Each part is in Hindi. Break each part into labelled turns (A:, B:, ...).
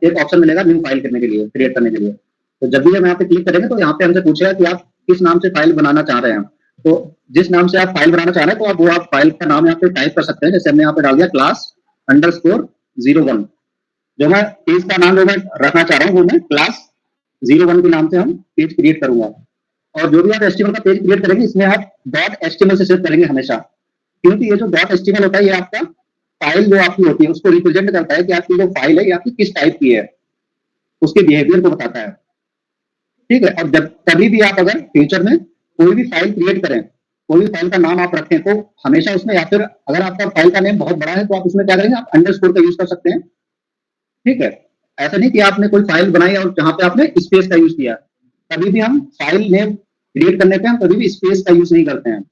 A: एक ऑप्शन मिलेगा न्यू फाइल करने के लिए, क्रिएट करने के लिए। तो जब भी हम यहाँ पे क्लिक करेंगे तो यहाँ पे हमसे पूछेगा कि आप किस नाम से फाइल बनाना चाह रहे हैं। तो जिस नाम से आप फाइल बनाना चाह रहे हैं तो आप वो आप फाइल का नाम यहाँ पे टाइप कर सकते हैं। जैसे हमने यहाँ पे डाल दिया class_01, जो मैं पेज का नाम जो मैं रखना चाह रहा हूँ वो मैं class01 के नाम से हम पेज क्रिएट करूंगा। और जो भी आप HTML का पेज क्रिएट करेंगे इसमें आप .html से सेव करेंगे हमेशा, क्योंकि ये जो .html होता है ये आपका फाइल जो आपकी होती है उसको रिप्रेजेंट करता है कि आपकी जो फाइल है ये आपकी किस टाइप की है, उसके बिहेवियर को बताता है। ठीक है। और जब कभी भी आप अगर फ्यूचर में कोई भी फाइल क्रिएट करें, कोई भी फाइल का नाम आप रखें, तो हमेशा उसमें, या फिर अगर आपका फाइल का नेम बहुत बड़ा है तो आप उसमें क्या करेंगे, आप अंडरस्कोर का यूज कर सकते हैं। ठीक है। ऐसा नहीं कि आपने कोई फाइल बनाई और जहां पे आपने स्पेस का यूज किया। कभी भी हम फाइल नेम क्रिएट करने पे हम कभी भी स्पेस का यूज नहीं करते हैं।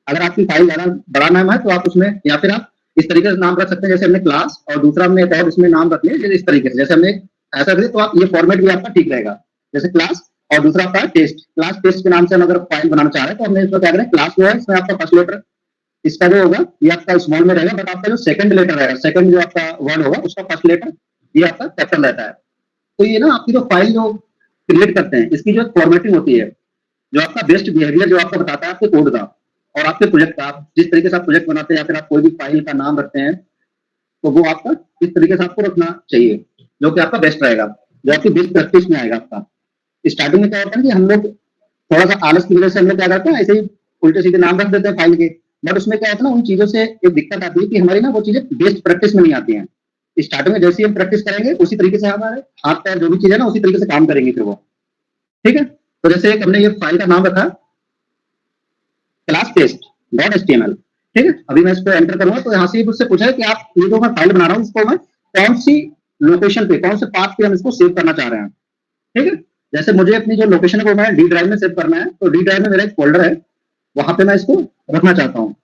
A: अगर आपकी फाइल ज्यादा बड़ा नाम है तो आप उसमें, या फिर आप इस तरीके से नाम रख सकते हैं, जैसे हमने क्लास और दूसरा हमने एक और इसमें नाम रख लिया इस तरीके से, जैसे हमने ऐसा करें तो आप ये फॉर्मेट भी आपका ठीक रहेगा। जैसे क्लास और दूसरा आपका टेस्ट, क्लास टेस्ट के नाम से हम अगर फाइल बनाना चाह रहे हैं तो हमने इसमें क्या करें, क्लास जो है इसमें आपका फर्स्ट लेटर इसका जो होगा ये आपका स्मॉल में रहेगा, बट आपका जो सेकंड लेटर रहेगा, सेकंड जो आपका वर्ड होगा उसका फर्स्ट लेटर ये आपका कैपिटल रहता है। तो ये ना आपकी जो फाइल जो क्रिएट करते हैं इसकी जो फॉर्मेटिंग होती है, जो आपका बेस्ट बिहेवियर जो आपको बताता है आपके कोड का और आपके प्रोजेक्ट का, आप जिस तरीके से आप प्रोजेक्ट बनाते हैं या फिर आप कोई भी फाइल का नाम रखते हैं तो वो आपका इस तरीके से आपको रखना चाहिए, जो कि आपका बेस्ट रहेगा, जो आपकी बेस्ट प्रैक्टिस में आएगा आपका। स्टार्टिंग में क्या होता है कि हम लोग थोड़ा सा आलस की वजह से हम लोग क्या करते हैं, ऐसे ही उल्टे सीधे नाम रख देते हैं फाइल के, बट उसमें क्या होता है ना, उन चीजों से एक दिक्कत आती है कि हमारी ना वो चीजें बेस्ट प्रैक्टिस में नहीं आती हैं। स्टार्टिंग में जैसे ही हम प्रैक्टिस करेंगे उसी तरीके से हमारे हाथ पैर जो भी चीज है ना उसी तरीके से काम करेंगे फिर वो। ठीक है। तो जैसे एक हमने ये फाइल का नाम रखा class_test.html। ठीक है। अभी मैं इस पर एंटर करूंगा तो यहाँ से मुझसे पूछा है कि आप ये जो मैं फाइल बना रहा हूँ उसको मैं कौन सी लोकेशन पे, कौन से पाथ पे हम इसको सेव करना चाह रहे हैं। ठीक है। जैसे मुझे अपनी जो लोकेशन है वो मैं डी ड्राइव में सेव करना है, तो डी ड्राइव में मेरा एक फोल्डर है, वहां पे मैं इसको रखना चाहता हूँ।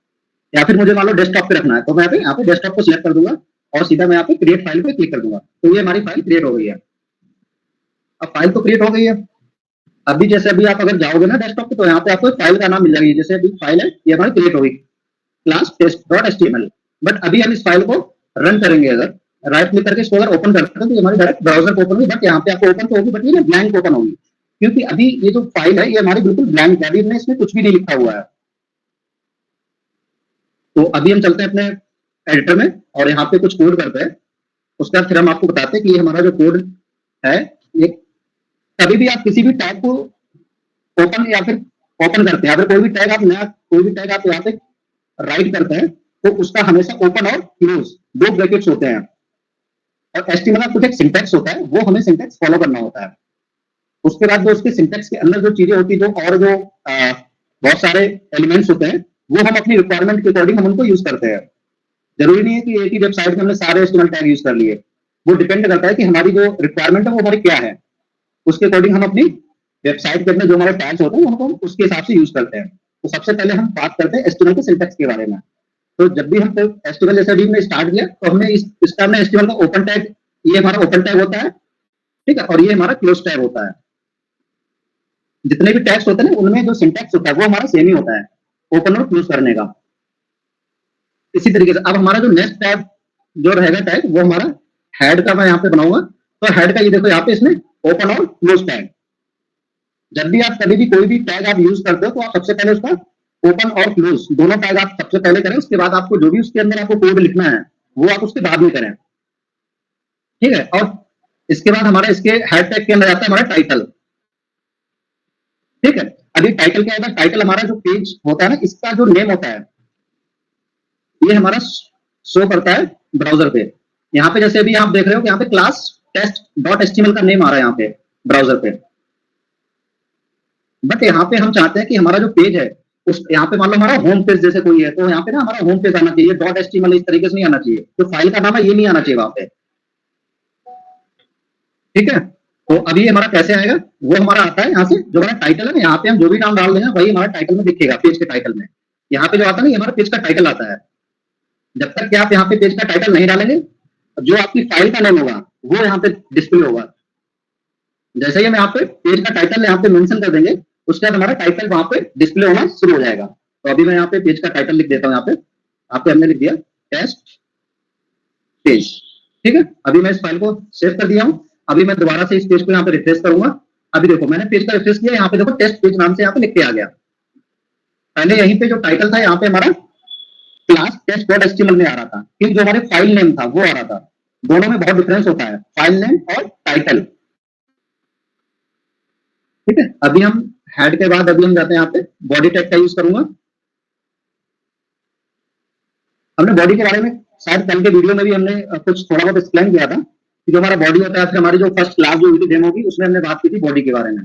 A: या फिर मुझे मान लो डेस्कटॉप पे रखना है तो मैं यहाँ पे डेस्कटॉप को सिलेक्ट कर दूंगा और सीधा मैं यहाँ पे क्रिएट फाइल पे क्लिक कर दूंगा, तो ये हमारी फाइल क्रिएट हो गई है। अब फाइल तो क्रिएट हो गई है। अभी जैसे अभी आप अगर जाओगे ना डेस्कटॉप पे तो यहाँ पे आपको फाइल का नाम मिल जाएगी, जैसे अभी फाइल है ये हमारी क्रिएट हो गई class_test.html। बट अभी हम इस फाइल को रन करेंगे, अगर राइट क्लिक करके इसको अगर ओपन करते हैं तो हमारी डायरेक्ट ब्राउजर को ओपन होगी, बट यहाँ पे आपको ओपन तो होगी बट ये ब्लैंक ओपन होगी, क्योंकि अभी ये जो फाइल है ये हमारी बिल्कुल ब्लैंक है, अभी हमने इसमें कुछ भी नहीं लिखा हुआ है। तो अभी हम चलते हैं अपने एडिटर में और यहाँ पे कुछ कोड करते हैं, उसके बाद फिर हम आपको बताते हैं कि ये हमारा जो कोड है ये कभी भी आप किसी भी टैग को ओपन या फिर ओपन करते हैं, अगर कोई भी टैग आप नया कोई भी टैग आप यहाँ पे राइट करते हैं तो उसका हमेशा ओपन और क्लोज दो ब्रैकेट्स होते हैं, और HTML का कुछ एक सिंटैक्स होता है वो हमें सिंटैक्स फॉलो करना होता है। उसके बाद जो उसके सिंटैक्स के अंदर जो चीजें होती है, जो और जो बहुत सारे एलिमेंट्स होते हैं वो हम अपनी रिक्वायरमेंट के अकॉर्डिंग हम उनको यूज करते हैं। जरूरी नहीं है कि एक ही वेबसाइट में हमने सारे HTML टैग यूज कर लिए, वो डिपेंड करता है कि हमारी जो रिक्वायरमेंट है वो हमारी क्या है, उसके अकॉर्डिंग हम अपनी वेबसाइट के अंदर जो हमारे टैग्स होते हैं उनको हम उसके हिसाब से यूज करते हैं। तो सबसे पहले हम बात करते हैं HTML के सिंटैक्स के बारे में। तो जब भी हम HTML जैसे अभी हमने स्टार्ट किया तो हमने इसका हमने HTML का ओपन टैग, ये हमारा ओपन टैग होता है, ठीक है, और ये हमारा क्लोज टैग होता है। जितने भी टैग्स होते हैं ना उनमें जो सिंटैक्स होता है वो हमारा सेम ही होता है, ओपन और क्लोज करने का। इसी तरीके से अब हमारा जो नेक्स्ट टैग जो रहेगा टैग वो हमारा हेड का मैं यहाँ पे बनाऊंगा। तो हेड का ये देखो यहाँ पे इसमें ओपन और क्लोज टैग। जब भी आप कभी भी कोई भी टैग आप यूज करते हो तो आप सबसे पहले उसका ओपन और क्लोज दोनों टैग आप सबसे पहले करें, उसके बाद आपको जो भी उसके अंदर आपको कोड लिखना है वो आप उसके बाद में करें। ठीक है। और इसके बाद हमारा इसके हेड टैग के अंदर आता है हमारा टाइटल। ठीक है। अभी टाइटल क्या होता है, टाइटल हमारा जो पेज होता है ना इसका जो नेम होता है ये हमारा शो करता है ब्राउजर पे। यहाँ पे जैसे अभी आप देख रहे हो कि यहाँ पे class_test.html का नेम आ रहा है यहाँ पे ब्राउजर पे, बट यहाँ पे हम चाहते हैं कि हमारा जो पेज है उस यहाँ पे मान लो हमारा होम पेज जैसे कोई है तो यहाँ पे ना हमारा होम पेज आना चाहिए, .html इस तरीके से नहीं आना चाहिए, जो फाइल का नाम है ये नहीं आना चाहिए वहां पे। ठीक है। तो अभी हमारा कैसे आएगा, वो हमारा आता है यहाँ से जो हमारा टाइटल है ना, यहाँ पे हम जो भी नाम डाल देंगे वही हमारा टाइटल में दिखेगा, पेज के टाइटल में। यहाँ पे जो आता है ना ये हमारा पेज का टाइटल आता है। जब तक कि आप यहाँ पे पेज का टाइटल नहीं डालेंगे जो आपकी फाइल का नेम होगा वो यहाँ पे डिस्प्ले होगा। जैसे ही हम यहाँ पे पेज का टाइटल यहाँ पे मेंशन कर देंगे उसके बाद हमारा टाइटल वहां पे डिस्प्ले होना शुरू हो जाएगा। तो अभी मैं यहाँ पे पेज का टाइटल लिख देता हूँ, यहाँ पे हमने लिख दिया टेस्ट पेज। ठीक है, अभी मैं इस फाइल को सेव कर दिया हूं। अभी मैं दोबारा से इस पेज को यहाँ पे रिफ्रेश करूंगा। अभी देखो मैंने पेज का रिफ्रेश किया, यहाँ पे देखो टेस्ट पेज नाम से यहाँ पे लिख के आ गया। पहले यहीं पे जो टाइटल था यहाँ पे हमारा क्लास टेस्ट डॉट एचटीएमएल में आ रहा था, फिर जो हमारे फाइल नेम था वो आ रहा था। दोनों में बहुत डिफरेंस होता है, फाइल नेम और टाइटल। ठीक है, अभी हम हेड के बाद अभी हम जाते हैं यहाँ पे बॉडी टैग का यूज करूंगा। हमने बॉडी के बारे में शायद कल के वीडियो में भी हमने कुछ थोड़ा बहुत एक्सप्लेन किया था कि जो हमारा बॉडी होता है, फिर हमारी जो फर्स्ट क्लास जो हुई थी डेमो की, उसमें हमने बात की थी बॉडी के बारे में।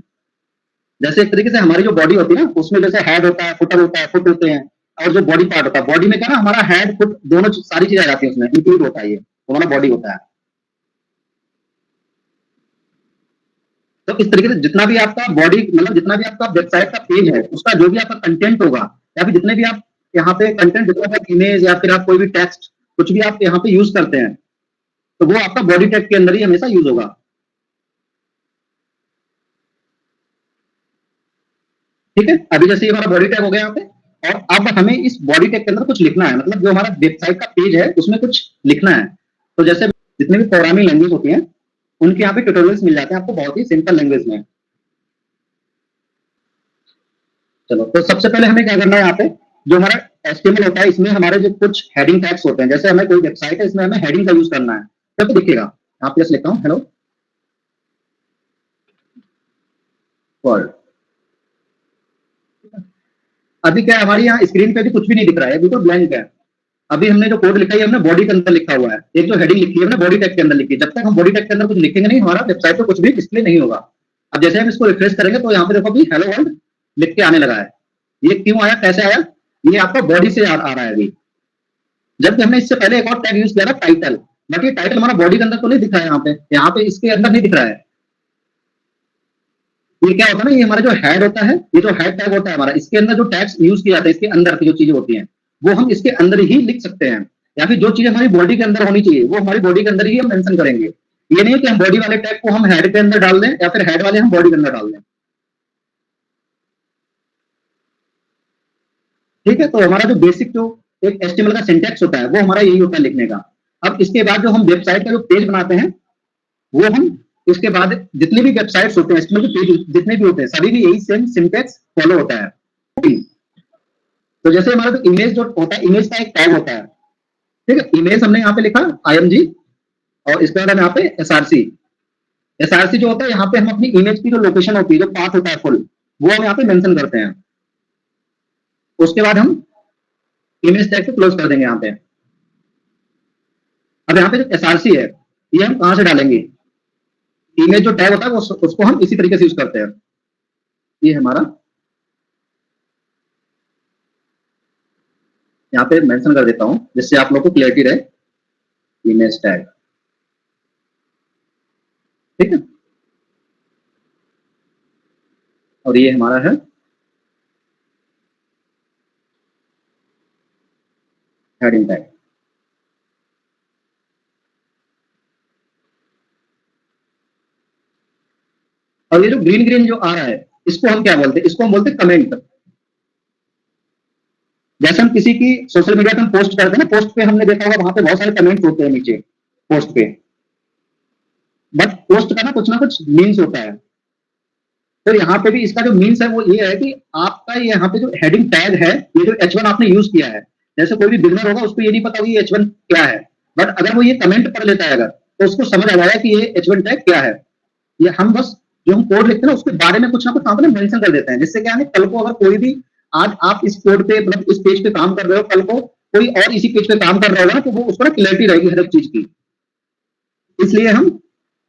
A: जैसे एक तरीके से हमारी जो बॉडी होती है ना, उसमें जैसे हेड होता है, फुटर होता है, फुट होते हैं, और जो बॉडी पार्ट होता है, बॉडी में क्या ना हमारा हेड फुट दोनों सारी चीजें आ जाती है, उसमें इंक्लूड होता है, ये तो हमारा बॉडी होता है। तो इस तरीके से जितना भी आपका बॉडी मतलब जितना भी आपका वेबसाइट का पेज है, उसका जो भी आपका कंटेंट होगा, या फिर जितने भी आप यहाँ पे कंटेंट, जितना इमेज या फिर आप कोई भी टेक्स्ट कुछ भी आप यहाँ पे यूज करते हैं, तो वो आपका बॉडी टैग के अंदर ही हमेशा यूज होगा। ठीक है, अभी जैसे ये हमारा बॉडी टैग हो गया यहाँ पे, और अब हमें इस बॉडी टैग के अंदर कुछ लिखना है, मतलब जो हमारा वेबसाइट का पेज है उसमें कुछ लिखना है। तो जैसे जितने भी प्रोग्रामिंग लैंग्वेज होती हैं, उनके यहाँ पे ट्यूटोरियल्स मिल जाते हैं आपको बहुत ही सिंपल लैंग्वेज में। चलो, तो सबसे पहले हमें क्या करना है, यहाँ पे जो हमारा एचटीएमएल होता है, इसमें हमारे जो कुछ हेडिंग टैग्स होते हैं, जैसे हमें कोई वेबसाइट है, इसमें हमें हेडिंग का यूज करना है। तो देखिएगा यहाँ पे लिखता हूँ हेलो वर्ल्ड। अभी क्या है, हमारी यहाँ स्क्रीन पे भी कुछ भी नहीं दिख रहा है, बिल्कुल ब्लैंक है। अभी हमने जो कोड लिखा है हमने बॉडी के अंदर लिखा हुआ है, एक जो हेडिंग लिखी है हमने बॉडी टैग के अंदर लिखी है। जब तक हम बॉडी टैग के अंदर कुछ लिखेंगे नहीं, हमारा वेबसाइट पे कुछ भी डिस्प्ले नहीं होगा। अब जैसे हम इसको रिफ्रेश करेंगे तो यहाँ पे देखो अभी हेलो वर्ल्ड लिख के आने लगा है। ये क्यों आया, कैसे आया, ये आपका बॉडी से आ रहा है अभी। जबकि हमने इससे पहले एक और टैग यूज किया था टाइटल, बट ये टाइटल हमारा बॉडी के अंदर तो नहीं दिख रहा है, यहाँ पे इसके अंदर नहीं दिख रहा है। ये क्या होता है ना, ये हमारा जो हेड होता है, ये जो हेड टैग होता है हमारा, इसके अंदर जो टैग्स यूज किया जाता है, इसके अंदर की जो चीजें होती हैं वो हम इसके अंदर ही लिख सकते हैं, या फिर जो चीजें हमारी बॉडी के अंदर होनी चाहिए वो हमारी बॉडी के अंदर ही हम मेंशन करेंगे। ये नहीं कि हम बॉडी वाले टैग को हम हेड के अंदर डाल दें, या फिर हेड वाले हम बॉडी के अंदर डाल दें। ठीक है, तो हमारा जो बेसिक जो एक एचटीएमएल का सिंटैक्स होता है वो हमारा यही होता है लिखने का। अब इसके बाद जो हम वेबसाइट का जो पेज बनाते हैं, वो हम इसके बाद जितने भी वेबसाइट्स होते हैं, एचटीएमएल के पेज जितने भी होते हैं, सभी भी यही सेम सिंटैक्स फॉलो होता है। तो जैसे हमारा जो इमेज जो होता है, इमेज का एक टैग होता है। ठीक है, इमेज हमने यहाँ पे लिखा IMG, और इसके बाद हम यहाँ पे SRC। SRC जो होता है, यहाँ पे हम अपनी इमेज की जो लोकेशन होती है, जो पाथ होता है फुल, वो हम यहाँ पे मेंशन करते हैं। उसके बाद हम इमेज टैग को क्लोज कर देंगे यहाँ पे। अब यहाँ पे जो SRC है, ये हम कहाँ से डालेंगे, इमेज जो टैग होता है वो उसको हम इसी तरीके से यूज करते हैं। ये हमारा यहाँ पे मेंशन कर देता हूँ जिससे आप लोग को क्लियरिटी रहे, इमेज टैग। ठीक है, और ये हमारा है हेडिंग टैग। और ये जो ग्रीन ग्रीन जो आ रहा है, इसको हम क्या बोलते हैं, इसको हम बोलते हैं कमेंट। जैसे हम किसी की सोशल मीडिया पे हम पोस्ट करते हैं ना, पोस्ट पे हमने देखा होगा वहां पे बहुत सारे कमेंट्स होते हैं नीचे पोस्ट पे, बट पोस्ट का ना कुछ मीन्स होता है। तो यहाँ पे भी इसका जो मीन्स है वो ये है कि आपका यहाँ पे जो हेडिंग टैग है, ये जो H1 आपने यूज किया है, जैसे कोई भी बिगनर होगा उसको ये नहीं पता कि H1 क्या है, बट अगर वो ये कमेंट पढ़ लेता है अगर, तो उसको समझ आ जाएगा कि ये H1 टैग क्या है। ये हम बस जो हम कोड लिखते हैं ना उसके बारे में कुछ ना कुछ वहां पर मेंशन कर देते हैं, जिससे क्या है कल को अगर कोई भी, आज आप इस कोड पे मतलब इस पेज पे काम कर रहे हो, कल को कोई और इसी पेज पे काम कर रहा होगा ना, तो वो उसको ना क्लैरिटी रहेगी हर एक चीज की। इसलिए हम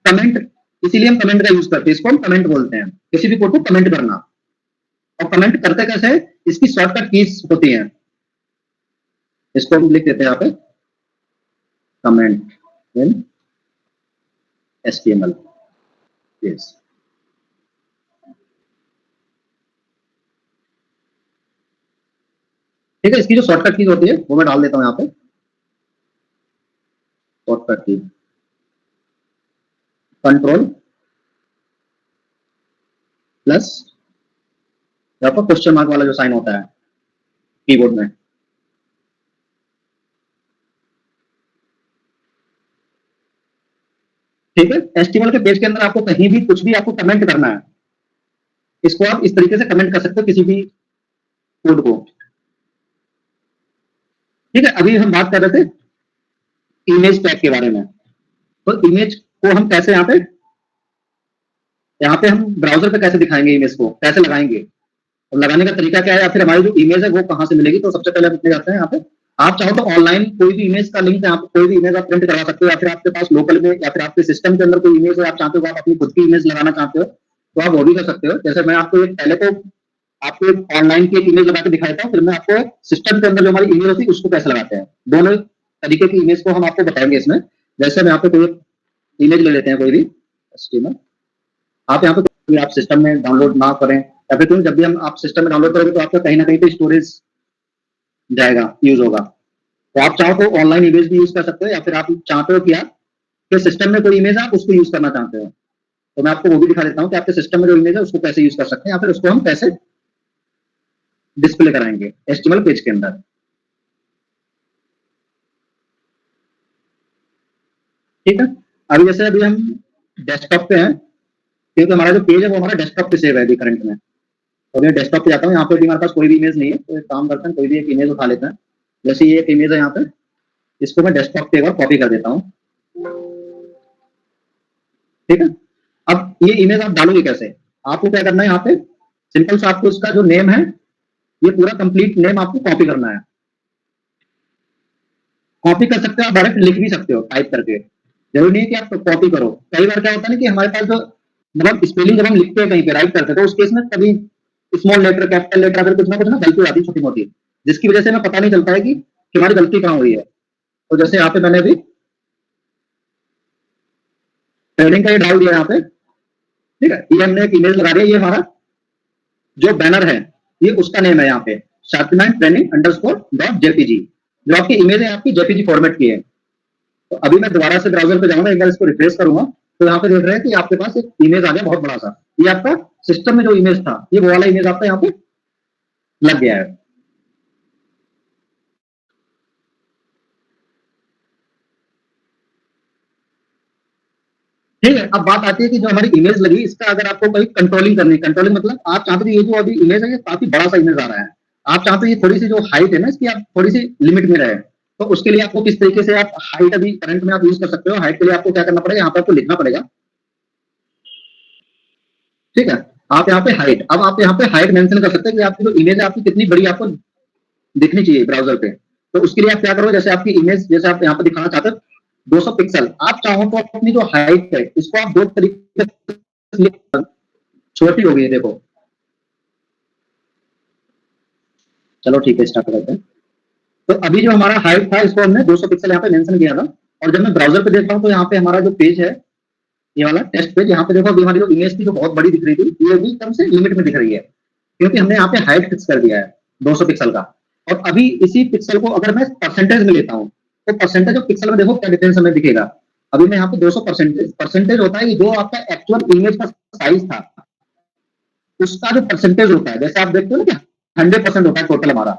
A: कमेंट इसीलिए हम कमेंट का यूज करते हैं, इसको हम कमेंट बोलते हैं, किसी भी कोड को कमेंट करना। और कमेंट करते कैसे है, इसकी शॉर्टकट कीज होती हैं, इसको हम लिख देते हैं यहाँ पे कमेंट इन HTML। यस, ठीक है, इसकी जो शॉर्टकट कीज होती है वो मैं डाल देता हूँ यहाँ पे। शॉर्टकट की कंट्रोल प्लस यहाँ पर क्वेश्चन मार्क वाला जो साइन होता है कीबोर्ड में, ठीक है, HTML के पेज के अंदर आपको कहीं भी कुछ भी आपको कमेंट करना है, इसको आप इस तरीके से कमेंट कर सकते हो किसी भी कोड को। ठीक है, अभी हम बात कर रहे थे इमेज टैग के बारे में। तो इमेज को हम कैसे यहाँ पे हम ब्राउजर पे कैसे दिखाएंगे, इमेज को कैसे लगाएंगे, और लगाने का तरीका क्या है, या फिर हमारी जो इमेज है वो कहाँ से मिलेगी। तो सबसे पहले हम इतने जाते हैं यहाँ पे, आप चाहो तो ऑनलाइन कोई भी इमेज का लिंक यहाँ पे कोई भी इमेज आप प्रिंट करवा सकते हो, या फिर आपके पास लोकल में या फिर आपके सिस्टम के अंदर कोई इमेज है, आप चाहते हो आप अपनी खुद की इमेज लगाना चाहते हो तो आप वो भी कर सकते हो। जैसे मैं आपको पहले तो आपको ऑनलाइन की एक इमेज लगा के दिखाया था, फिर मैं आपको सिस्टम के अंदर जो हमारी इमेज होती है उसको कैसे लगाते हैं, दोनों तरीके की इमेज को हम आपको बताएंगे इसमें। जैसे मैं यहाँ पे कोई इमेज ले लेते हैं कोई भी HTML, आप यहाँ पे आप सिस्टम में डाउनलोड ना करें, या फिर जब भी हम आप सिस्टम में डाउनलोड करोगे तो आपका कहीं ना कहीं तो स्टोरेज जाएगा, यूज होगा। तो आप चाहो तो ऑनलाइन इमेज भी यूज कर सकते हो, या फिर आप चाहते हो कि आप के सिस्टम में कोई इमेज आप उसको यूज करना चाहते हो, तो मैं आपको वो भी दिखा देता हूँ कि आपके सिस्टम में जो इमेज है उसको कैसे यूज कर सकते हैं, या फिर उसको हम कैसे डिस्प्ले कराएंगे HTML पेज के अंदर। ठीक है, अभी हम डेस्कटॉप पे हैं, क्योंकि हमारा जो पेज है वो हमारा डेस्कटॉप पे सेव है अभी करंट में। तो मैं डेस्कटॉप पे जाता हूँ, यहाँ पे भी हमारे पास कोई भी इमेज नहीं है, तो एक काम करते हैं कोई भी एक इमेज उठा लेते हैं। जैसे ये एक इमेज है यहाँ पे, इसको मैं डेस्कटॉप पे एक बार कॉपी कर देता हूँ। ठीक है, अब ये इमेज आप डालोगे कैसे, आपको क्या करना है, यहाँ पे सिंपल सा आपको इसका जो नेम है ये पूरा कंप्लीट नेम आपको कॉपी करना है। कॉपी कर सकते हो, आप डायरेक्ट लिख भी सकते हो टाइप करके, जरूरी नहीं है कि आप कॉपी करो। कई बार क्या होता है ना कि हमारे पास जो मतलब स्पेलिंग जब हम लिखते हैं कहीं पे राइट करते हैं, तो उस केस में कभी स्मॉल लेटर कैपिटल लेटर अगर कुछ ना गलती हो जाती है छोटी मोटी, जिसकी वजह से हमें पता नहीं चलता है कि हमारी गलती कहाँ हुई है। तो जैसे यहाँ पे मैंने अभी ट्रेनिंग का ये डाल दिया यहाँ पे। ठीक है, ये हमने एक इमेज लगा दिया, ये हमारा जो बैनर है ये उसका नेम है यहाँ पे, शातिमान ट्रेनिंग अंडरस्कोर डॉट जेपीजी। जो आपकी इमेज है आपकी जेपीजी फॉर्मेट की है। तो अभी मैं दोबारा से ब्राउजर पे जाऊंगा, एक बार इसको रिफ्रेश करूंगा, तो यहाँ पे देख रहे हैं कि आपके पास एक इमेज आ गया बहुत बड़ा सा। ये आपका सिस्टम में जो इमेज था ये वो वाला इमेज आपका यहाँ पे लग गया है। ठीक है, अब बात आती है कि जो हमारी इमेज लगी इसका अगर आपको कोई कंट्रोलिंग करनी, कंट्रोलिंग मतलब आप चाहते हो ये जो अभी इमेज है ये काफी बड़ा सा इमेज आ रहा है, आप चाहते हो ये थोड़ी सी जो हाइट है ना इसकी आप थोड़ी सी लिमिट में रहे, तो उसके लिए आपको किस तरीके से आप हाइट अभी करंट में आप यूज कर सकते हो। हाइट के लिए आपको क्या करना पड़ेगा, यहाँ पर आपको लिखना पड़ेगा। ठीक है, आप यहाँ पे हाइट, अब आप यहाँ पे हाइट मेंशन कर सकते हैं कि आपकी जो इमेज है आपकी कितनी बड़ी आपको दिखनी चाहिए ब्राउजर पे। तो उसके लिए आप क्या करो, जैसे आपकी इमेज जैसे आप यहाँ पे दिखाना चाहते हो 200 पिक्सल, आप चाहो तो अपनी जो हाइट है इसको आप दो तरीके से छोटी हो गई है देखो। चलो ठीक है, स्टार्ट करते हैं। तो अभी जो हमारा हाइट था इसको हमने 200 पिक्सल यहाँ पे मेंशन किया था, और जब मैं ब्राउजर पे देख रहा हूँ तो यहाँ पे हमारा जो पेज है ये वाला टेस्ट पेज, यहाँ पे देखो अभी हमारी जो इमेज थी जो बहुत बड़ी दिख रही थी ये भी एकदम से लिमिट में दिख रही है, क्योंकि हमने यहाँ पे हाइट फिक्स कर दिया है 200 पिक्सल का। और अभी इसी पिक्सल को अगर मैं परसेंटेज में लेता हूँ तो परसेंटेज ऑफ पिक्सल में देखो क्या डिफरेंस हमें दिखेगा। अभी मैं यहाँ पे 200 परसेंटेज, परसेंटेज होता है कि जो आपका एक्चुअल इमेज का साइज था उसका जो परसेंटेज होता है, जैसे आप देखते हो ना कि 100% होता है टोटल हमारा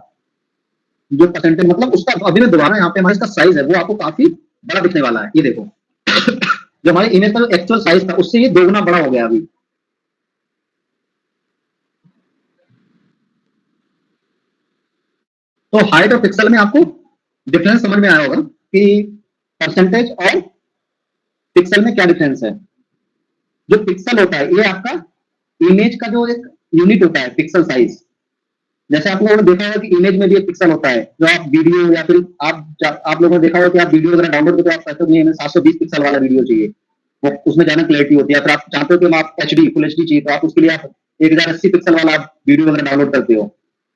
A: जो परसेंटेज, मतलब उसका अभी मैं दोबारा यहाँ पे हमारा इसका साइज है वो आपको काफी बड़ा दिखने वाला है। ये देखो जो हमारे इमेज का जो एक्चुअल साइज था उससे ये 2 गुना बड़ा हो गया अभी। तो हाइट और पिक्सल में आपको डिफरेंस समझ में आया होगा कि परसेंटेज और पिक्सल में क्या डिफरेंस है। जो पिक्सल होता है ये आपका इमेज का जो एक यूनिट होता है पिक्सल साइज। जैसे आप लोगों ने देखा होगा कि इमेज में भी एक पिक्सल होता है, जो आप वीडियो या फिर आप लोगों ने देखा होगा कि आप वीडियो अगर डाउनलोड करते हो आप कहते हो नहीं हमें 720 पिक्सल वाला वीडियो चाहिए, वो उसमें ज्यादा क्लैरिटी होती है। फिर आप चाहते हो कि आप HD फुल HD चाहिए तो आप उसके लिए आप 1080 पिक्सल वाला आप वीडियो वगैरह डाउनलोड करते हो।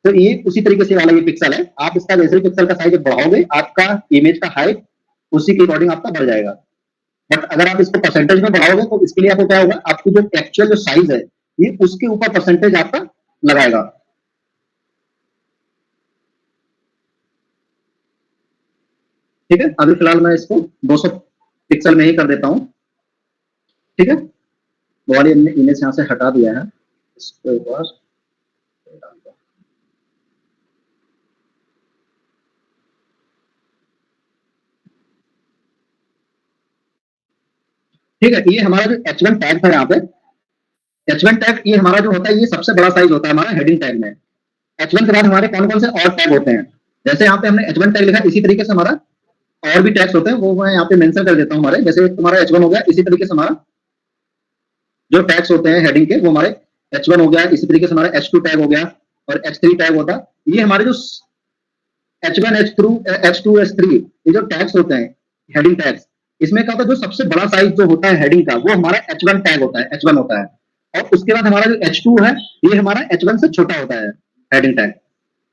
A: तो ये उसी तरीके से वाला ये पिक्सल है, आप इसका जैसे ही पिक्सल का साइज बढ़ाओगे आपका इमेज का हाइट उसी के अकॉर्डिंग आपका बढ़ जाएगा। बट अगर आप इसको परसेंटेज में बढ़ाओगे तो इसके लिए आपको क्या होगा, आपकी जो एक्चुअल जो साइज है ये उसके ऊपर परसेंटेज आपका लगाएगा। ठीक है, अभी फिलहाल मैं इसको 200 पिक्सल में ही कर देता हूँ। ठीक है, वो वाली हमने इमेज यहाँ से हटा दिया है, इसको एक बार ठीक है, ये हमारा जो H1 टैग था यहाँ पे, H1 टैग ये हमारा जो होता है ये सबसे बड़ा साइज होता है हमारा हेडिंग टैग में। H1 के बाद हमारे कौन कौन से और टैग होते हैं, जैसे यहाँ पे हमने H1 टैग लिखा, इसी तरीके से हमारा और भी टैग्स होते हैं, वो मैं यहाँ पे मेंशन कर देता हूँ हमारे, जैसे तुम्हारा H1 हो गया, इसी तरीके से हमारा जो टैग्स होते हैं हेडिंग के वो हमारे H1 हो गया, इसी तरीके से हमारा H2 टैग हो गया और H3 टैग होता है। ये हमारे जो H1 H2 H3 ये जो टैग्स होते हैं हेडिंग टैग्स, इसमें क्या होता है जो सबसे बड़ा साइज जो होता है हेडिंग का वो हमारा H1 टैग होता है, H1 होता है, और उसके बाद हमारा जो H2 है ये हमारा H1 से छोटा होता है हेडिंग टैग,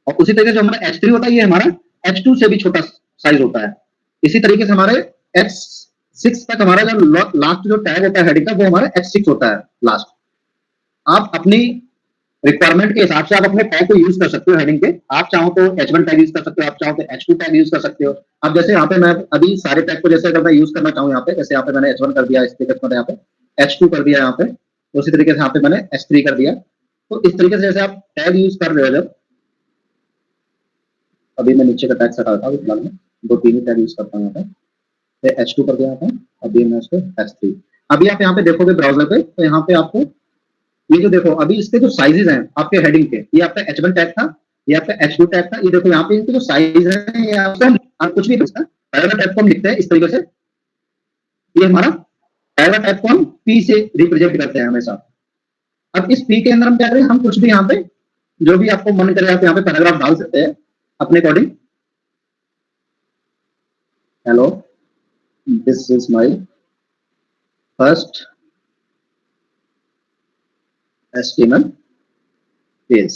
A: और उसी तरीके से जो हमारा H3 होता है ये हमारा H2 से भी छोटा साइज होता है। इसी तरीके से हमारे H6 तक हमारा जो लास्ट जो टैग होता है हेडिंग का वो हमारा H6 होता है लास्ट। आप अपनी रिक्वायरमेंट के हिसाब से आप अपने टैग को यूज कर सकते हो हेडिंग के, आप चाहो तो H1 टैग यूज कर सकते हो, आप चाहो तो H2 टैग यूज कर सकते हो। अब जैसे यहाँ पे मैं अभी सारे टैग को जैसे अगर मैं यूज करना चाहूँ यहाँ पे, जैसे यहाँ पे मैंने H1 कर दिया, इस तरीके से यहाँ पे H2 कर दिया यहाँ पे, तो उसी तरीके से यहाँ पे मैंने H3 कर दिया। तो इस तरीके से जैसे आप टैग यूज कर रहे हो, जब अभी मैं नीचे का टैग हटा देता हूँ, फिलहाल में 2-3 ही टैग यूज करता हूँ यहाँ पे, H2 कर दिया यहाँ पे, अभी मैं इसको H3। अभी आप यहाँ पे देखोगे ब्राउजर पे, तो यहाँ पे आपको ये जो देखो अभी इसके जो साइजेस हैं आपके हेडिंग के, ये आपका H1 टैग था, ये आपका H2 टैग था, ये देखो यहाँ पे इनके जो साइज है ये आप कुछ भी इसका पहला टैग को हम लिखते हैं इस तरीके से, ये हमारा पहला टैग को हम P से रिप्रेजेंट करते हैं हमेशा। अब इस P के अंदर हम क्या करें, हम कुछ भी यहाँ पे जो भी आपको मन करे आप यहाँ पे पैराग्राफ डाल सकते हैं अपने according. Hello, this is my first HTML page,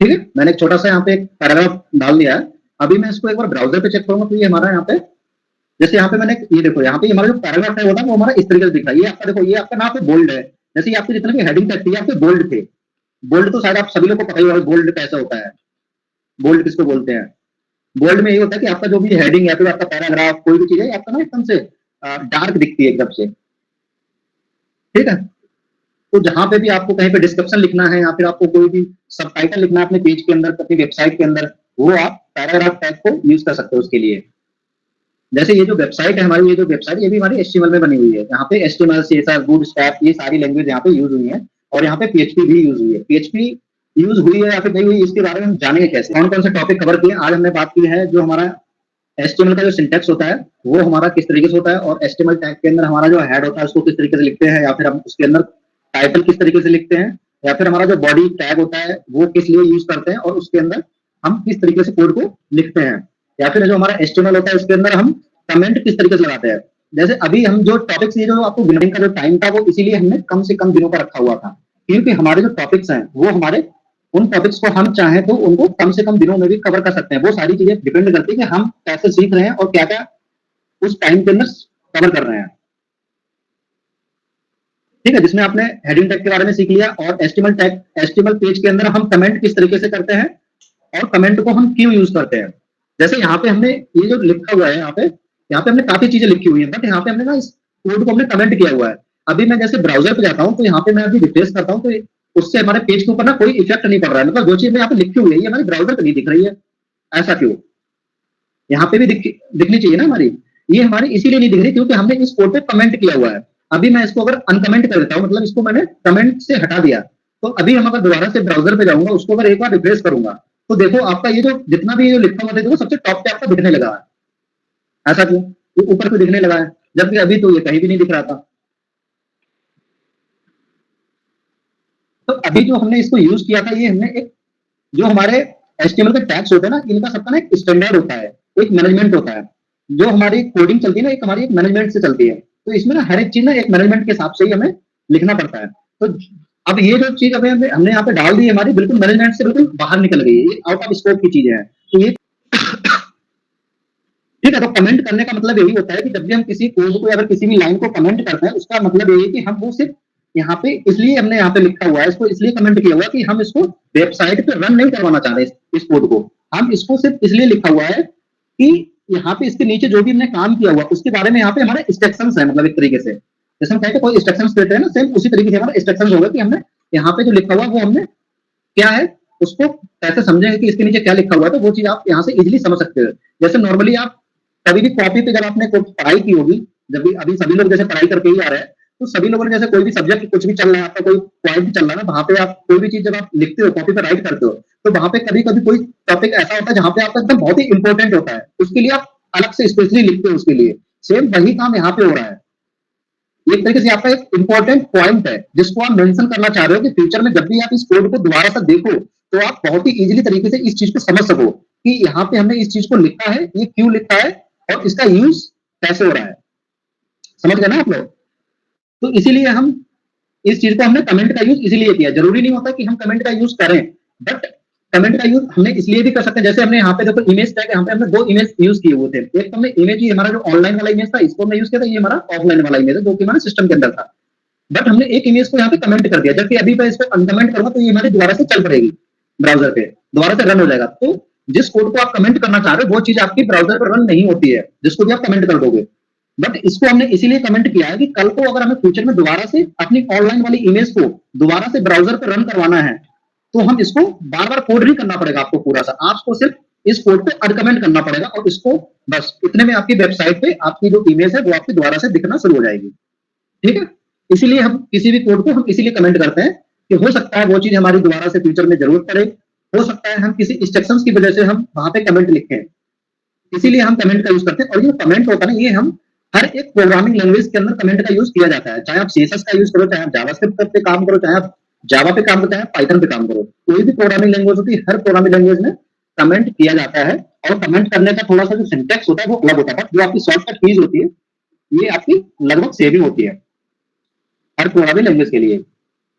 A: ठीक है, मैंने एक छोटा सा यहाँ पे एक पैराग्राफ डाल दिया है। अभी मैं इसको एक बार ब्राउजर पे चेक करूंगा तो ये हमारा यहाँ पे, जैसे यहाँ पे मैंने ये देखो यहाँ पे हमारा जो पैराग्राफ टैग होता है वो हमारा इस तरीके से दिख रहा है, ये आपका देखो ये आपका ना पे बोल्ड है, जैसे आपके जितने भी हेडिंग टैग थे आपके बोल्ड थे, बोल्ड तो शायद आप सभी लोग को पता ही होगा बोल्ड कैसा होता है, बोल्ड किसको बोलते हैं। बोल्ड में ये होता है कि आपका जो भी हेडिंग है, फिर आपका पैराग्राफ कोई भी चीज है आपका ना एकदम से डार्क दिखती है एकदम से, ठीक है। तो जहां पे भी आपको कहीं पे डिस्क्रिप्शन लिखना है या फिर आपको कोई भी सबटाइटल लिखना है अपने पेज के अंदर, अपनी वेबसाइट के अंदर, वो आप पैराग्राफ टैग को यूज कर सकते हो उसके लिए। जैसे ये जो वेबसाइट है हमारी, ये जो वेबसाइट ये भी हमारी HTML में बनी हुई है, यहाँ पे HTML CSS बूटस्ट्रैप ये सारी लैंग्वेज यहाँ पे यूज हुई है, और यहाँ पे PHP भी यूज हुई है। PHP यूज हुई है या फिर नहीं हुई इसके बारे में हम जानेंगे कैसे, कौन कौन से टॉपिक कवर किए आज हमने बात की है। जो हमारा HTML का जो सिंटेक्स होता है वो हमारा किस तरीके से होता है, और HTML टैग के अंदर हमारा जो हेड होता है उसको किस तरीके से लिखते हैं, या फिर हम उसके अंदर टाइटल किस तरीके से लिखते हैं, या फिर हमारा जो बॉडी टैग होता है वो किस लिए यूज करते हैं, और उसके अंदर हम किस तरीके से कोड को लिखते हैं, या फिर जो हमारा HTML होता है उसके अंदर हम कमेंट किस तरीके से लगाते हैं। जैसे अभी हम जो टॉपिक्स, ये जो आपको गिनने का जो टाइम था वो इसीलिए हमने कम से कम दिनों का रखा हुआ था, क्योंकि हमारे जो टॉपिक्स हैं वो हमारे उन टॉपिक्स को हम चाहें तो उनको कम से कम दिनों में भी कवर कर सकते हैं। वो सारी चीजें डिपेंड करती है कि हम कैसे सीख रहे हैं और क्या क्या उस टाइम के अंदर कवर कर रहे हैं, ठीक है। जिसमें आपने हेडिंग टैग के बारे में सीख लिया, और HTML पेज के अंदर हम कमेंट किस तरीके से करते हैं और कमेंट को हम क्यों यूज करते हैं। जैसे यहाँ पे हमने ये जो लिखा हुआ है यहाँ पे हमने काफी चीजें लिखी हुई है, बट यहाँ पे हमने ना इस कोड को हमने कमेंट किया हुआ है। अभी मैं जैसे ब्राउजर पे जाता हूँ तो यहाँ पे मैं अभी रिफ्रेश करता हूँ तो उससे हमारे पेज के ऊपर ना कोई इफेक्ट नहीं पड़ रहा है, मतलब जो चीज यहाँ पे लिखी हुई है ये हमारे ब्राउजर पे नहीं दिख रही है, ऐसा क्यों। यहाँ पे भी दिखनी चाहिए ना हमारी, ये हमारी इसीलिए नहीं दिख रही क्योंकि हमने इस कोड पे कमेंट किया हुआ है। अभी मैं इसको अगर अनकमेंट कर देता हूँ, मतलब इसको मैंने कमेंट से हटा दिया, तो अभी हम अगर दोबारा से ब्राउजर पे जाऊंगा उसको अगर एक बार रिफ्रेश करूंगा तो देखो आपका ये जो जितना भी ये लिखा हुआ देखो सबसे टॉप पे आपका दिखने लगा है, ऐसा क्यों, ये ऊपर पे दिखने लगा है, जबकि अभी तो ये कहीं भी नहीं दिख रहा था। तो अभी जो हमने इसको यूज किया था, ये हमने एक जो हमारे HTML के टैग्स होते हैं ना, इनका सबका ना एक स्टैंडर्ड होता है, एक मैनेजमेंट होता है। जो हमारी कोडिंग चलती है ना, एक हमारी एक मैनेजमेंट से चलती है, तो इसमें ना हर एक चीज ना एक मैनेजमेंट के हिसाब से ही हमें लिखना पड़ता है। तो अब ये जो चीज अभी हमने यहाँ पे डाल दी है हमारी बिल्कुल मैनेजमेंट से बिल्कुल बाहर निकल गई है, ये आउट ऑफ स्कोप की चीजें हैं। तो ये ठीक है, तो कमेंट करने का मतलब यही होता है कि जब भी हम किसी कोड को या फिर किसी भी लाइन को कमेंट करते हैं उसका मतलब यही है कि हम वो सिर्फ यहाँ पे इसलिए हमने यहाँ पे लिखा हुआ है, इसको इसलिए कमेंट किया हुआ है कि हम इसको वेबसाइट पे रन नहीं करवाना चाह रहे इस कोड को, हम इसको सिर्फ इसलिए लिखा हुआ है कि यहाँ पे इसके नीचे जो भी हमने काम किया हुआ उसके बारे में यहाँ पे हमारे इंस्ट्रक्शंस है, मतलब एक तरीके से जैसे हम कहते हैं कोई इंस्ट्रक्शंस देते हैं ना, सेम उसी तरीके से हमारा इंस्ट्रक्शंस होगा कि हमने यहाँ पे जो लिखा हुआ वो हमने क्या है उसको कैसे समझेंगे कि इसके नीचे क्या लिखा हुआ है, तो वो चीज आप यहाँ से इजिली समझ सकते हो। जैसे नॉर्मली आप कभी भी कॉपी पे जब आपने पढ़ाई की होगी जब भी अभी सभी लोग जैसे पढ़ाई करके ही आ रहे हैं, तो सभी लोगों ने जैसे कोई भी सब्जेक्ट कुछ भी चल रहा है, आपका कोई पॉइंट चल रहा है ना, वहां पे आप कोई भी चीज जब आप लिखते हो, कॉपी पे राइट करते हो, तो वहां पे कभी कभी कोई टॉपिक ऐसा होता है जहां पे आपका एकदम बहुत ही इंपॉर्टेंट होता है, उसके लिए आप अलग से स्पेशली लिखते हो उसके लिए। सेम वही काम यहाँ पे हो रहा है। एक तरीके से आपका एक इंपॉर्टेंट पॉइंट है जिसको आप मेंशन करना चाह रहे हो कि फ्यूचर में जब भी आप इस कोड को दोबारा से देखो, तो आप बहुत ही इजीली तरीके से इस चीज को समझ सको कि यहाँ पे हमने इस चीज को लिखा है, ये क्यों लिखा है और इसका यूज कैसे हो रहा है। समझ गए ना आप लोग? तो इसीलिए हम इस चीज को हमने कमेंट का यूज इसीलिए किया। जरूरी नहीं होता कि हम कमेंट का यूज करें, बट कमेंट का यूज हमने इसलिए भी कर सकते हैं। जैसे हमने यहाँ पे देखो इमेज टैग, यहाँ पे हमने दो इमेज यूज किए हुए थे। एक तो हमने इमेज ही हमारा जो ऑनलाइन वाला इमेज था, इसको हमने यूज किया था, ये हमारा ऑफलाइन वाला इमेज है जो कि हमारे सिस्टम के अंदर था। बट हमने एक इमेज को यहाँ पे कमेंट कर दिया, जबकि अभी मैं इसको अनकमेंट करूंगा तो ये हमारे दोबारा से चल पड़ेगी, ब्राउजर पे दोबारा से रन हो जाएगा। तो जिस कोड को आप कमेंट करना चाह रहे हो वो चीज आपकी ब्राउजर पर रन नहीं होती है, जिसको भी आप कमेंट कर दोगे। बट इसको हमने इसीलिए कमेंट किया है कि कल को अगर हमें फ्यूचर में दोबारा से अपनी ऑनलाइन वाली इमेज को दोबारा से ब्राउजर पर रन करवाना है, तो हम इसको बार बार कोड नहीं करना पड़ेगा आपको पूरा सा, आपको सिर्फ इस कोड को अनकमेंट करना पड़ेगा और इसको बस इतने में आपकी वेबसाइट पे आपकी जो इमेज है वो आपकी दोबारा से दिखना शुरू हो जाएगी। ठीक है? इसीलिए हम किसी भी कोड को हम इसीलिए कमेंट करते हैं कि हो सकता है वो चीज हमारी दोबारा से फ्यूचर में जरूरत पड़े, हो सकता है हम किसी इंस्ट्रक्शंस की वजह से हम वहां पे कमेंट लिखें, इसीलिए हम कमेंट का यूज करते हैं। और ये कमेंट होता है ना, ये हम हर एक प्रोग्रामिंग लैंग्वेज के अंदर कमेंट का यूज किया जाता है। चाहे आप सीएसएस का यूज करो, चाहे आप जावास्क्रिप्ट पे काम करो, चाहे आप जावा पे काम करो, चाहे आप पाइथन पे काम करो, कोई भी प्रोग्रामिंग लैंग्वेज होती है, हर प्रोग्रामिंग लैंग्वेज में कमेंट किया जाता है। और कमेंट करने का थोड़ा सा जो सिंटेक्स होता है वो अलग होता है, बट जो आपकी शॉर्टकट कीज होती है ये आपकी लगभग सेम ही होती है हर प्रोग्रामिंग लैंग्वेज के लिए।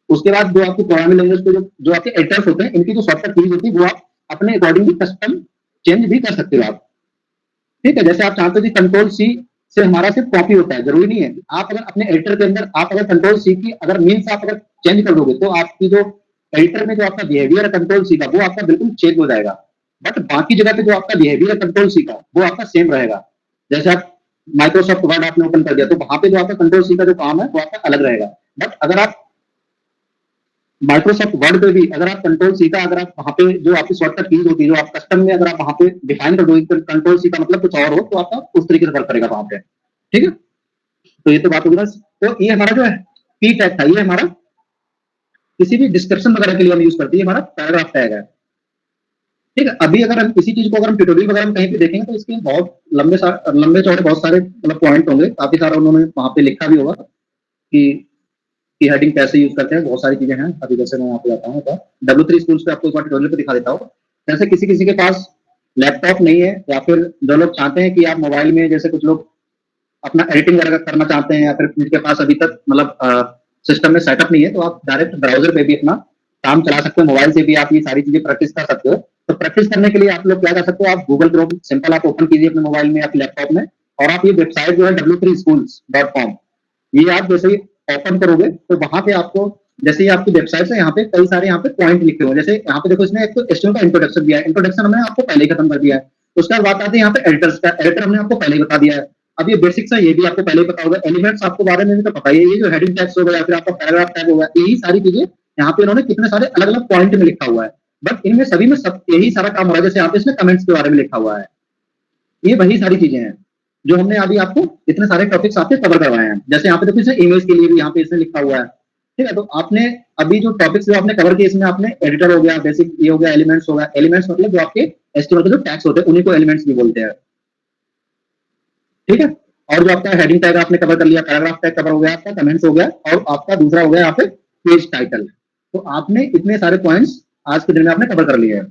A: उसके बाद जो आपकी प्रोग्रामिंग लैंग्वेज के जो आपके एडिटर्स होते हैं, इनकी जो शॉर्टकट कीज होती है वो आप अपने अकॉर्डिंगली कस्टम चेंज भी कर सकते हो आप। ठीक है? जैसे आप चाहते हो कि कंट्रोल सी से हमारा सिर्फ कॉपी होता है, जरूरी नहीं है। आप अगर अपने एडिटर के अंदर आप अगर कंट्रोल सी की अगर मीन्स आप अगर चेंज कर दोगे तो आपकी जो एडिटर में जो आपका बिहेवियर है कंट्रोल सी का वो आपका बिल्कुल चेंज हो जाएगा। बट बाकी जगह पे जो आपका बिहेवियर है कंट्रोल सी का वो आपका सेम रहेगा। जैसे आप माइक्रोसॉफ्ट वर्ड आपने ओपन कर दिया तो वहां पे जो आपका कंट्रोल सी का जो काम है वो आपका अलग रहेगा। बट अगर आप माइक्रोसॉफ्ट वर्ड पे भी अगर आप कंट्रोल सी का अगर आप वहां पे जो आपकी शॉर्टकट कीज होती है जो आप कस्टम में अगर आप वहां पे डिफाइन कर दोगे कंट्रोल सी का मतलब कुछ और हो तो आपका उस तरीके से वर्क करेगा वहां पे। ठीक है? तो ये तो बात होगी ना। तो ये हमारा जो है पी टैग था, ये हमारा किसी भी डिस्क्रिप्शन वगैरह के लिए हम यूज करते हैं, हमारा पैराग्राफ टैग है। ठीक है? अभी अगर हम किसी चीज को अगर हम ट्यूटोरियल वगैरह में कहीं पे देखेंगे तो इसके बहुत लंबे चौड़े बहुत सारे मतलब पॉइंट होंगे, काफी सारा उन्होंने वहां पे लिखा भी होगा कि हेडिंग कैसे यूज करते हैं, बहुत सारी चीजें हैं। अभी जैसे मैं यहाँ पे आता हूँ तो W3 स्कूल्स पे आपको एक बार ट्यूटोरियल पे दिखा देता हूँ। जैसे किसी किसी के पास लैपटॉप नहीं है या फिर जो लोग चाहते हैं कि आप मोबाइल में जैसे कुछ लोग अपना एडिटिंग वगैरह करना चाहते हैं या फिर जिनके पास अभी तक मतलब सिस्टम में सेटअप नहीं है तो आप डायरेक्ट ब्राउजर पे भी अपना काम चला सकते हो, मोबाइल से भी आप ये सारी चीजें प्रैक्टिस कर सकते हो। तो प्रैक्टिस करने के लिए आप लोग क्या कर सकते हो, आप गूगल क्रोम सिंपल आप ओपन कीजिए अपने मोबाइल में या फिर लैपटॉप में और आप ये वेबसाइट जो है w3schools.com ये आप जैसे ही ओपन करोगे तो वहां पे आपको जैसे ही आपकी वेबसाइट है यहाँ पे कई सारे यहाँ पे पॉइंट लिखे हुए हैं। जैसे यहाँ पे देखो इसमें एक तो एचटीएमएल का इंट्रोडक्शन दिया है, इंट्रोडक्शन हमने आपको पहले ही खत्म कर दिया है। उसके बाद बात आती है यहाँ पे एडिटर्स का, एडिटर हमने आपको पहले ही बता दिया है। अब ये बेसिक्स है ये भी आपको पहले ही पता होगा। एलिमेंट्स आपको बारे में भी तो पता ही है, ये जो हेडिंग टैग्स हो गया या फिर आपका पैराग्राफ टैग होगा, यही सारी चीजें यहाँ पे इन्होंने कितने सारे अलग अलग पॉइंट में लिखा हुआ है। बट इनमें सभी में सब यही सारा काम हो रहा है। जैसे यहाँ पे इसमें कमेंट्स के बारे में लिखा हुआ है, ये वही सारी चीजें हैं जो हमने अभी आपको इतने सारे टॉपिक्स आपके कवर करवाए हैं। जैसे यहाँ पे देखो इसमें इमेज के लिए भी यहाँ पे इसमें लिखा हुआ है। ठीक है? तो आपने अभी जो टॉपिक्स जो आपने कवर किए इसमें आपने एडिटर हो गया, बेसिक ये हो गया, एलिमेंट्स हो गया। एलिमेंट्स मतलब जो आपके एचटीएमएल के जो टैग्स होते हैं उन्हीं को एलिमेंट्स भी बोलते हैं। ठीक है? और जो आपका हेडिंग टैग आपने कवर कर लिया, पैराग्राफ टैग कवर हो गया, आपका कमेंट्स हो गया और आपका दूसरा हो गया यहाँ पे पेज टाइटल। तो आपने इतने सारे पॉइंट्स आज के दिन में आपने कवर कर लिए हैं।